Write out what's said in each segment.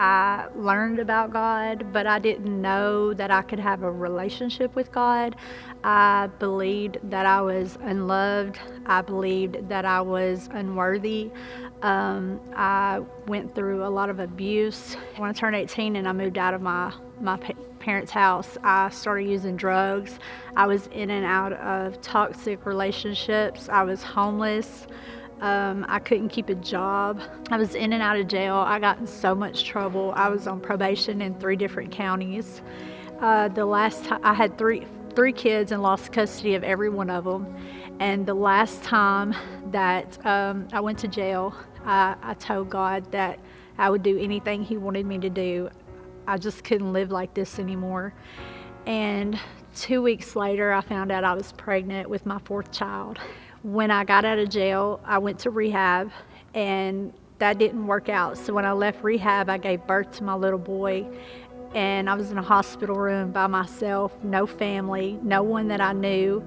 I learned about God, but I didn't know that I could have a relationship with God. I believed that I was unloved. I believed that I was unworthy. I went through a lot of abuse. When I turned 18 and I moved out of my parents' house, I started using drugs. I was in and out of toxic relationships. I was homeless. I couldn't keep a job. I was in and out of jail. I got in so much trouble. I was on probation in 3 different counties. The last time I had three kids and lost custody of every one of them. And the last time that I went to jail, I told God that I would do anything He wanted me to do. I just couldn't live like this anymore. And 2 weeks later, I found out I was pregnant with my 4th child. When I got out of jail, I went to rehab, and that didn't work out. So when I left rehab, I gave birth to my little boy, and I was in a hospital room by myself, no family, no one that I knew,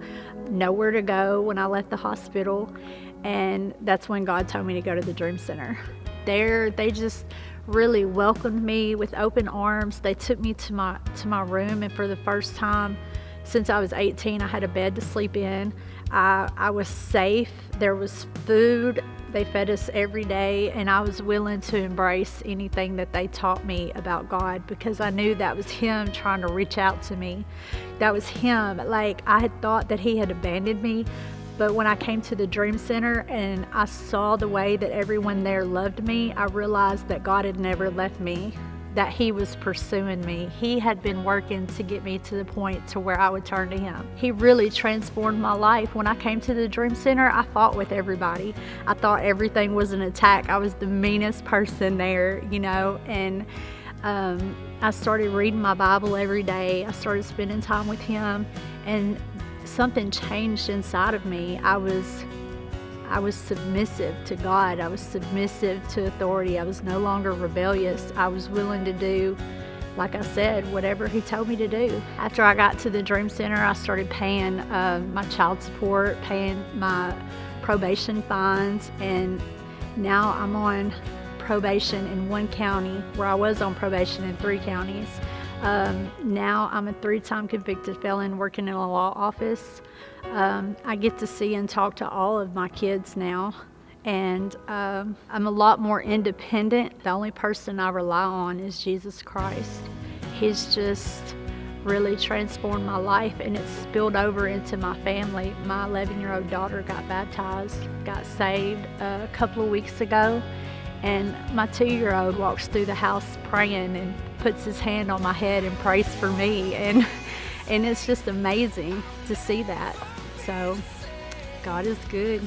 nowhere to go when I left the hospital. And that's when God told me to go to the Dream Center. There, they just really welcomed me with open arms. They took me to my room, and for the first time since I was 18, I had a bed to sleep in. I was safe. There was food. They fed us every day, and I was willing to embrace anything that they taught me about God, because I knew that was Him trying to reach out to me. That was Him. Like, I had thought that He had abandoned me, but when I came to the Dream Center and I saw the way that everyone there loved me, I realized that God had never left me, that He was pursuing me. He had been working to get me to the point to where I would turn to Him. He really transformed my life. When I came to the Dream Center, I fought with everybody. I thought everything was an attack. I was the meanest person there, and I started reading my Bible every day. I started spending time with Him, and something changed inside of me. I was submissive to God. I was submissive to authority. I was no longer rebellious. I was willing to do, like I said, whatever He told me to do. After I got to the Dream Center, I started paying my child support, paying my probation fines, and now I'm on probation in 1 county, where I was on probation in 3 counties. Now I'm a 3-time convicted felon working in a law office. I get to see and talk to all of my kids now, and I'm a lot more independent. The only person I rely on is Jesus Christ. He's just really transformed my life, and it's spilled over into my family. My 11-year-old daughter got baptized, got saved a couple of weeks ago, and my 2-year-old walks through the house praying and puts his hand on my head and prays for me, and it's just amazing to see that. So God is good.